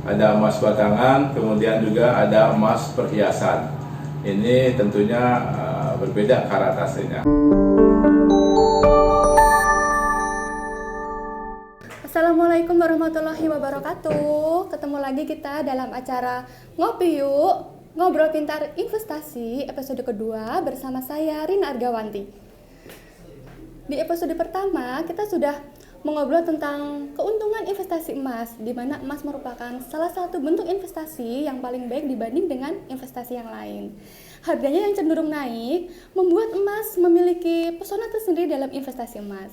ada emas batangan, kemudian juga ada emas perhiasan. Ini tentunya berbeda karatasenya. Assalamualaikum warahmatullahi wabarakatuh. Ketemu lagi kita dalam acara Ngopi Yuk, Ngobrol Pintar Investasi episode kedua bersama saya Rina Argawanti. Di episode pertama kita sudah mengobrol tentang keuntungan investasi emas, di mana emas merupakan salah satu bentuk investasi yang paling baik dibanding dengan investasi yang lain. Harganya yang cenderung naik membuat emas memiliki pesona tersendiri dalam investasi emas.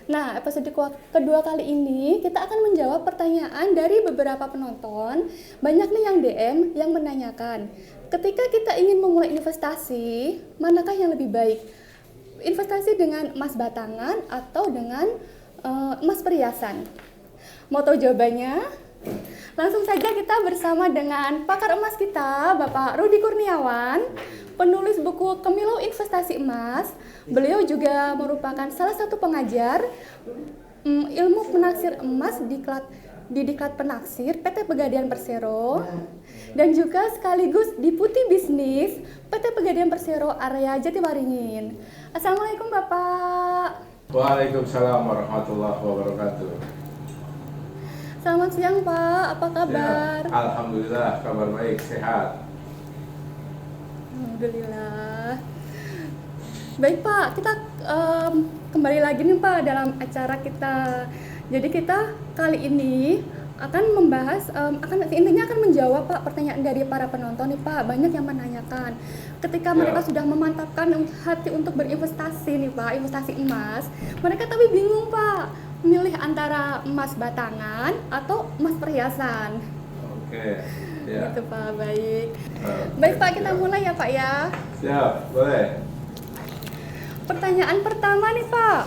Nah, episode kedua kali ini kita akan menjawab pertanyaan dari beberapa penonton. Banyak nih yang DM yang menanyakan, ketika kita ingin memulai investasi, manakah yang lebih baik? Investasi dengan emas batangan atau dengan emas perhiasan? Mau tahu jawabannya? Langsung saja kita bersama dengan pakar emas kita, Bapak Rudi Kurniawan, penulis buku Kemilau Investasi Emas. Beliau juga merupakan salah satu pengajar ilmu penaksir emas di Diklat Penaksir PT Pegadaian Persero, dan juga sekaligus Deputi Bisnis PT Pegadaian Persero area Jatiwaringin. Assalamualaikum Bapak. Waalaikumsalam warahmatullahi wabarakatuh. Selamat siang Pak, apa kabar? Ya, alhamdulillah, kabar baik, sehat. Alhamdulillah. Baik Pak, kita kembali lagi nih Pak dalam acara kita. Jadi kita kali ini akan membahas, intinya akan menjawab Pak pertanyaan dari para penonton nih Pak. Banyak yang menanyakan, ketika mereka sudah memantapkan hati untuk berinvestasi nih Pak, investasi emas, mereka tapi bingung Pak, milih antara emas batangan atau emas perhiasan. Oke, ya. Gitu Pak, baik. Baik Pak, kita mulai ya Pak ya. Siap, boleh. Pertanyaan pertama nih Pak.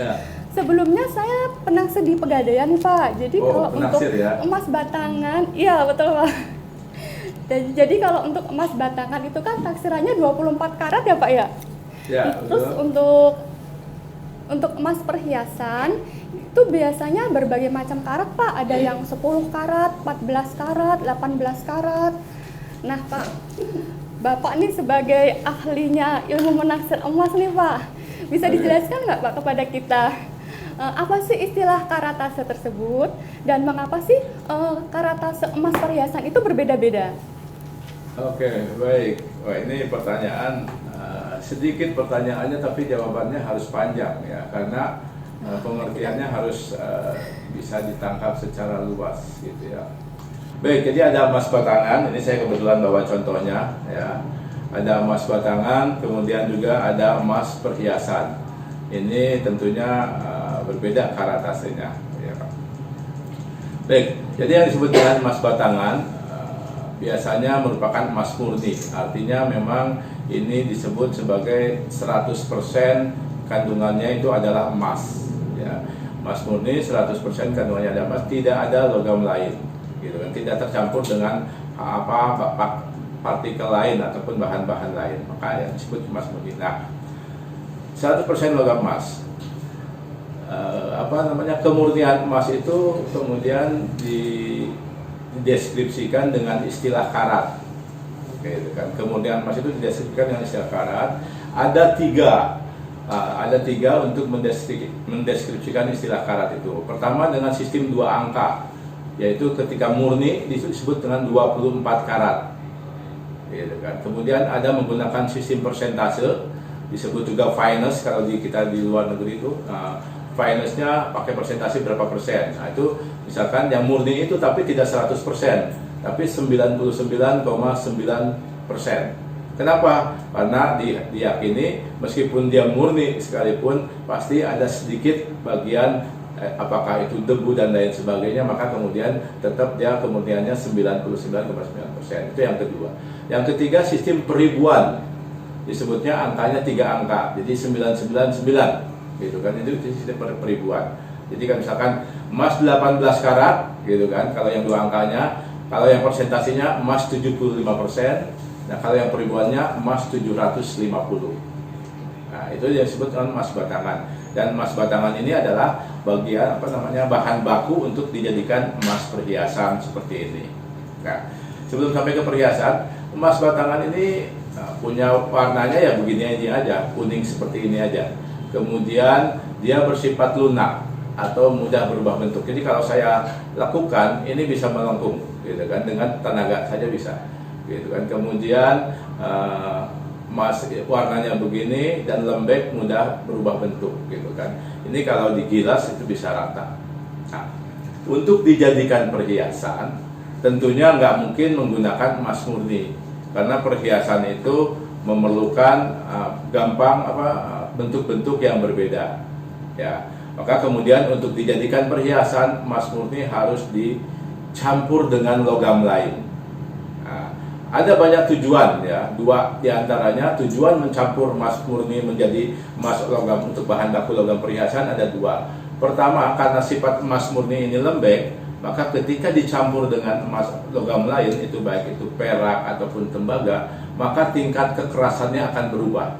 Ya. Sebelumnya saya penaksir di Pegadaian nih Pak. Jadi kalau untuk emas batangan, iya betul Pak. Jadi kalau untuk emas batangan itu kan taksirannya 24 karat ya Pak ya? Ya, terus untuk emas perhiasan itu biasanya berbagai macam karat Pak. Ada yang 10 karat, 14 karat, 18 karat. Nah Pak, Bapak nih sebagai ahlinya ilmu menaksir emas nih Pak, bisa dijelaskan nggak Pak kepada kita apa sih istilah karatase tersebut dan mengapa sih karatase emas perhiasan itu berbeda-beda? Oke, baik. Wah, ini pertanyaan sedikit pertanyaannya tapi jawabannya harus panjang ya, karena pengertiannya harus bisa ditangkap secara luas gitu ya. Baik, jadi ada emas batangan, ini saya kebetulan bawa contohnya ya. Ada emas batangan, kemudian juga ada emas perhiasan. Ini tentunya berbeda karatasenya ya. Baik, jadi yang disebut dengan emas batangan biasanya merupakan emas murni. Artinya memang ini disebut sebagai 100% kandungannya itu adalah emas ya. Emas murni 100% kandungannya adalah emas, tidak ada logam lain gitu kan, tidak tercampur dengan partikel lain ataupun bahan-bahan lain, maka yang disebut emas murni. Nah, 100% logam emas, kemurnian emas itu kemudian dideskripsikan dengan istilah karat. Oke, kan. Kemudian emas itu dideskripsikan dengan istilah karat. Ada tiga untuk mendeskripsikan istilah karat itu. Pertama dengan sistem 2 angka, yaitu ketika murni disebut dengan 24 karat. Gitu kan. Kemudian ada menggunakan sistem persentase, disebut juga finance kalau kita di luar negeri itu. Finance-nya pakai persentase berapa persen. Nah, itu misalkan yang murni itu tapi tidak 100%, tapi 99,9%. Kenapa? Karena diyakini meskipun dia murni sekalipun pasti ada sedikit bagian apakah itu debu dan lain sebagainya, maka kemudian tetap dia kemurniannya 99,9%. Itu yang kedua. Yang ketiga sistem peribuan. Disebutnya angkanya 3 angka. Jadi 999 gitu kan, itu sistem peribuan. Jadi kan misalkan emas 18 karat gitu kan, kalau yang 2 angkanya, kalau yang persentasenya emas 75%, nah kalau yang peribuannya emas 750. Nah, itu yang disebut emas batangan. Dan emas batangan ini adalah bagian bahan baku untuk dijadikan emas perhiasan seperti ini. Nah, sebelum sampai ke perhiasan, emas batangan ini punya warnanya ya begini aja, kuning seperti ini aja. Kemudian dia bersifat lunak atau mudah berubah bentuk. Jadi kalau saya lakukan ini bisa melengkung, gitu kan, dengan tenaga saja bisa, gitu kan. Kemudian emas warnanya begini dan lembek, mudah berubah bentuk, gitu kan. Ini kalau digilas itu bisa rata. Nah, untuk dijadikan perhiasan tentunya nggak mungkin menggunakan emas murni, karena perhiasan itu memerlukan bentuk-bentuk yang berbeda, ya. Maka kemudian untuk dijadikan perhiasan, emas murni harus dicampur dengan logam lain. Nah, ada banyak tujuan, ya. Dua diantaranya tujuan mencampur emas murni menjadi emas logam untuk bahan baku logam perhiasan ada dua. Pertama, karena sifat emas murni ini lembek, maka ketika dicampur dengan emas logam lain, itu baik itu perak ataupun tembaga, maka tingkat kekerasannya akan berubah,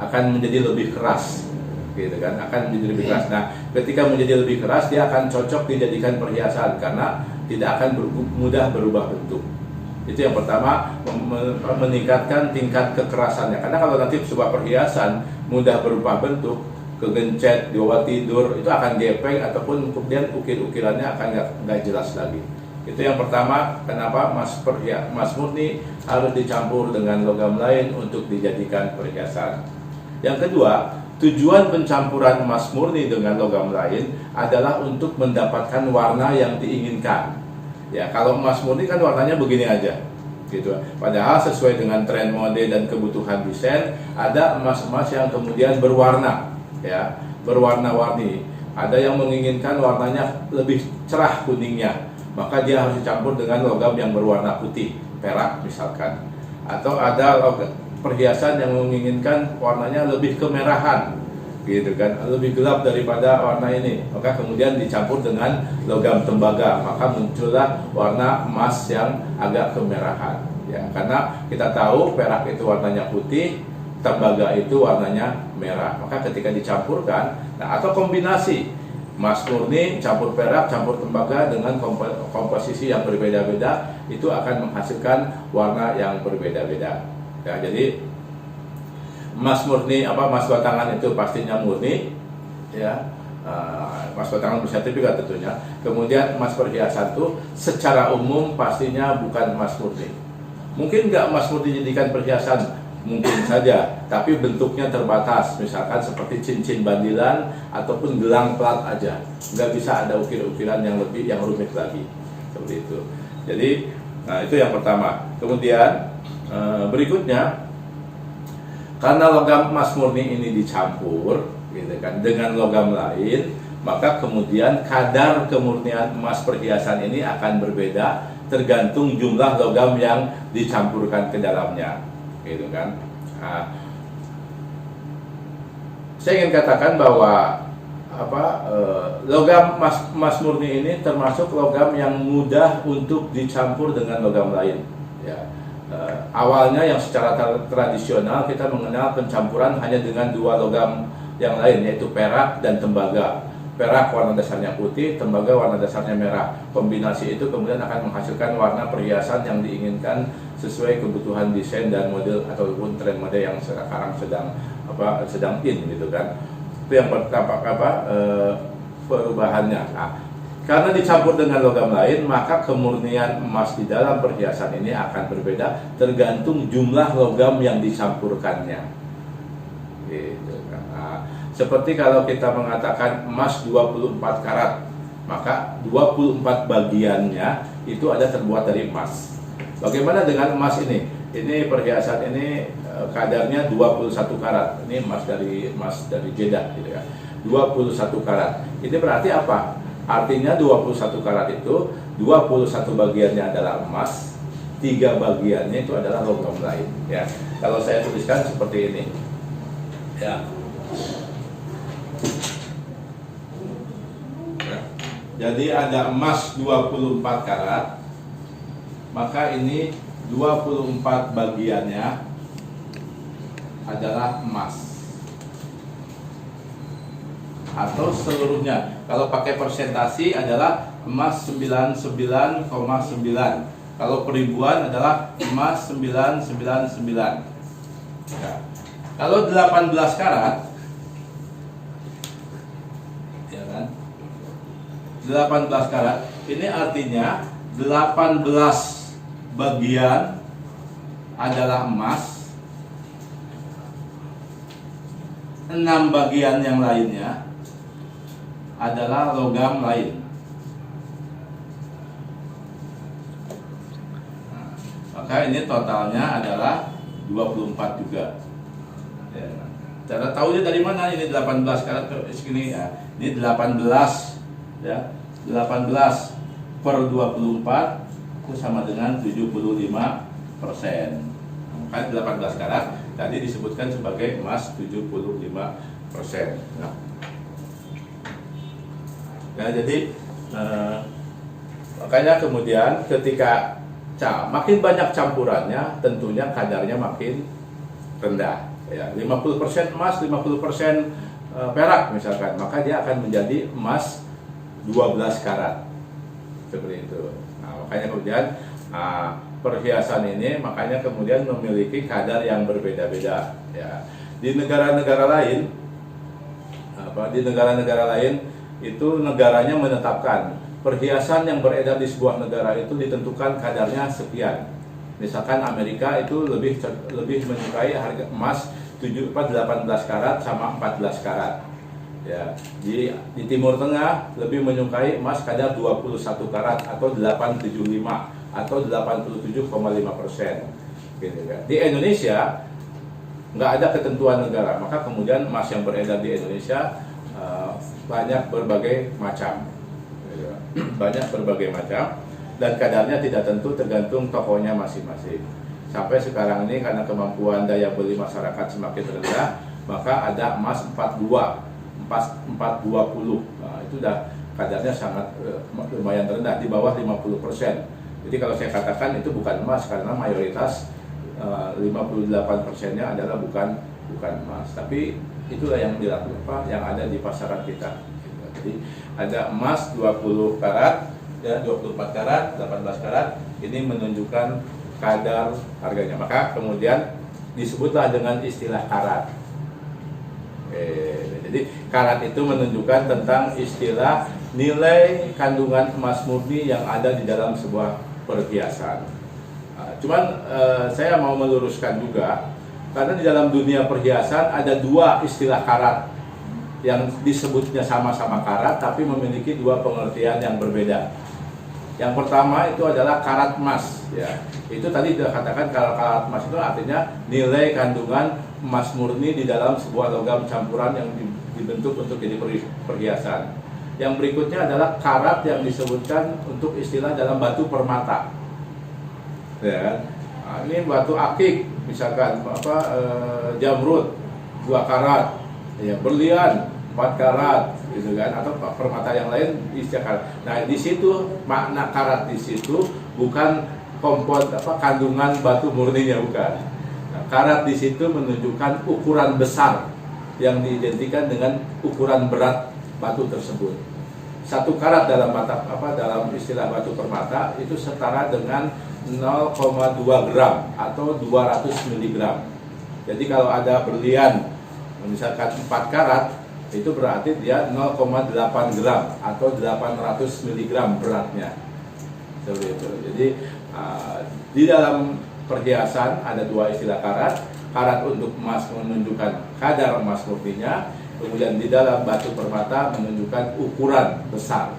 akan menjadi lebih keras, gitu kan, akan menjadi lebih keras. Nah, ketika menjadi lebih keras, dia akan cocok dijadikan perhiasan karena tidak akan mudah berubah bentuk. Itu yang pertama, meningkatkan tingkat kekerasannya. Karena kalau nanti sebuah perhiasan mudah berubah bentuk, kegencet, dibawa tidur, itu akan gepeng ataupun kemudian ukir-ukirannya akan nggak jelas lagi. Itu yang pertama, kenapa emas murni harus dicampur dengan logam lain untuk dijadikan perhiasan. Yang kedua, tujuan pencampuran emas murni dengan logam lain adalah untuk mendapatkan warna yang diinginkan. Ya, kalau emas murni kan warnanya begini aja, gitu. Padahal sesuai dengan tren mode dan kebutuhan desain, ada emas-emas yang kemudian berwarna, ya, berwarna-warni. Ada yang menginginkan warnanya lebih cerah kuningnya, maka dia harus dicampur dengan logam yang berwarna putih, perak misalkan. Atau ada perhiasan yang menginginkan warnanya lebih kemerahan, gitu kan, lebih gelap daripada warna ini, maka kemudian dicampur dengan logam tembaga, maka muncullah warna emas yang agak kemerahan, ya. Karena kita tahu perak itu warnanya putih, tembaga itu warnanya merah, maka ketika dicampurkan, nah, atau kombinasi emas murni campur perak campur tembaga dengan komposisi yang berbeda-beda, itu akan menghasilkan warna yang berbeda-beda, ya. Jadi emas murni emas batangan itu pastinya murni, ya, emas batangan bersertifikat tentunya. Kemudian emas perhiasan itu secara umum pastinya bukan emas murni. Mungkin nggak emas murni dijadikan perhiasan, mungkin saja, tapi bentuknya terbatas, misalkan seperti cincin bandilan ataupun gelang plat aja, nggak bisa ada ukir-ukiran yang rumit lagi, seperti itu. Jadi, nah, itu yang pertama. Kemudian berikutnya, karena logam emas murni ini dicampur, gitu kan, dengan logam lain, maka kemudian kadar kemurnian emas perhiasan ini akan berbeda tergantung jumlah logam yang dicampurkan ke dalamnya, gitu kan. Nah, saya ingin katakan bahwa logam emas murni ini termasuk logam yang mudah untuk dicampur dengan logam lain, ya. Awalnya yang secara tradisional kita mengenal pencampuran hanya dengan dua logam yang lain, yaitu perak dan tembaga. Perak warna dasarnya putih, tembaga warna dasarnya merah. Kombinasi itu kemudian akan menghasilkan warna perhiasan yang diinginkan sesuai kebutuhan desain dan model ataupun tren mode yang sekarang sedang in, gitu kan. Itu yang pertama perubahannya. Nah, karena dicampur dengan logam lain, maka kemurnian emas di dalam perhiasan ini akan berbeda tergantung jumlah logam yang dicampurkannya, gitu kan. Nah, seperti kalau kita mengatakan emas 24 karat, maka 24 bagiannya itu ada terbuat dari emas. Bagaimana dengan emas ini? Ini perhiasan ini kadarnya 21 karat. Ini emas dari Jeddah, gitu ya. 21 karat. Ini berarti apa? Artinya 21 karat itu 21 bagiannya adalah emas, 3 bagiannya itu adalah logam lain, ya. Kalau saya tuliskan seperti ini, ya. Jadi ada emas 24 karat, maka ini 24 bagiannya adalah emas. atau seluruhnya. Kalau pakai persentasi adalah emas 99,9. Kalau peribuan adalah emas 999. Ya. Kalau 18 karat, ya kan? 18 karat ini artinya 18 bagian adalah emas, 6 bagian yang lainnya adalah logam lain. Nah, maka ini totalnya adalah 24 juga. Ya. Cara tahunya dari mana ini 18 karat segini ya? Ini 18 ya. 18 per 24 itu sama dengan 75%. Maka 18 karat tadi disebutkan sebagai emas 75%. Nah, jadi makanya kemudian ketika makin banyak campurannya, tentunya kadarnya makin rendah. Ya, 50% emas, 50% perak misalkan, maka dia akan menjadi emas 12 karat. Seperti itu. Nah, makanya kemudian perhiasan ini makanya kemudian memiliki kadar yang berbeda-beda. Ya. Di negara-negara lain, itu negaranya menetapkan perhiasan yang beredar di sebuah negara itu ditentukan kadarnya sekian. Misalkan Amerika itu lebih menyukai harga emas 18 karat sama 14 karat. Ya, di Timur Tengah lebih menyukai emas kadar 21 karat atau 875 atau 87,5%. Gitu kan. Di Indonesia nggak ada ketentuan negara, maka kemudian emas yang beredar di Indonesia banyak berbagai macam. Banyak berbagai macam dan kadarnya tidak tentu, tergantung tokonya masing-masing. Sampai sekarang ini karena kemampuan daya beli masyarakat semakin rendah, maka ada emas 420. Nah, itu sudah kadarnya sangat lumayan rendah, di bawah 50%. Jadi kalau saya katakan itu bukan emas karena mayoritas 58%-nya adalah bukan emas. Tapi itulah yang dilakukan, yang ada di pasaran kita. Jadi ada emas 20 karat, ya 24 karat, 18 karat, ini menunjukkan kadar harganya. Maka kemudian disebutlah dengan istilah karat. Jadi karat itu menunjukkan tentang istilah nilai kandungan emas murni yang ada di dalam sebuah perhiasan. Cuman saya mau meluruskan juga, karena di dalam dunia perhiasan ada dua istilah karat yang disebutnya sama-sama karat tapi memiliki dua pengertian yang berbeda. Yang pertama itu adalah karat emas, ya. Itu tadi dikatakan kalau karat emas itu artinya nilai kandungan emas murni di dalam sebuah logam campuran yang dibentuk untuk jadi perhiasan. Yang berikutnya adalah karat yang disebutkan untuk istilah dalam batu permata. Ya. Nah, ini batu akik misalkan jamrud 2 karat, ya, berlian 4 karat gitu kan, atau permata yang lain istilah karat. Nah, di situ makna karat di situ bukan kandungan batu murninya, bukan. Nah, karat di situ menunjukkan ukuran besar yang diidentikan dengan ukuran berat batu tersebut. 1 karat dalam istilah batu permata itu setara dengan 0,2 gram atau 200 mg. Jadi kalau ada berlian misalkan 4 karat, itu berarti dia 0,8 gram atau 800 mg beratnya. Seperti itu. Jadi di dalam perhiasan ada dua istilah karat. Karat untuk emas menunjukkan kadar emas murninya, kemudian di dalam batu permata menunjukkan ukuran besar.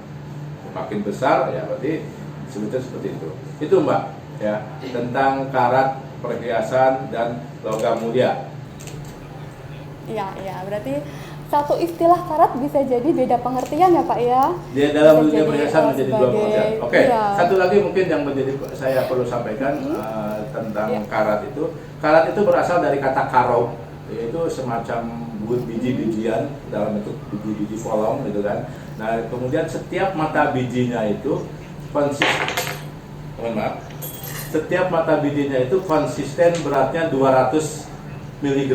Semakin besar ya berarti disebutnya seperti itu. Itu Mbak, ya, tentang karat perhiasan dan logam mulia. Iya, berarti satu istilah karat bisa jadi beda pengertian ya Pak ya. Dia dalam dunia perhiasan menjadi dua pengertian. Oke, iya. Satu lagi mungkin yang saya perlu sampaikan tentang karat itu. Karat itu berasal dari kata karo, yaitu semacam biji-bijian dalam bentuk biji-biji polong gitu kan. Nah, kemudian setiap mata bijinya itu setiap mata bijinya itu konsisten beratnya 200 mg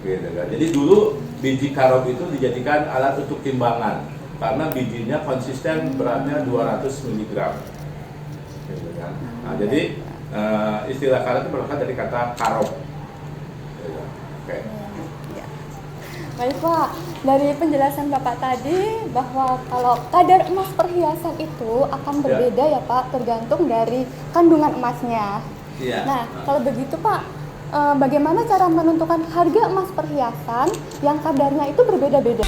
gitu kan. Jadi dulu biji karob itu dijadikan alat untuk timbangan karena bijinya konsisten beratnya 200 mg. Gitu kan. Nah, jadi istilah karet itu berasal dari kata karob. Gitu. Oke. Ya. Baik Pak, dari penjelasan Bapak tadi bahwa kalau kadar emas perhiasan itu akan berbeda ya Pak, tergantung dari kandungan emasnya. Iya. Nah, kalau begitu Pak, bagaimana cara menentukan harga emas perhiasan yang kadarnya itu berbeda-beda?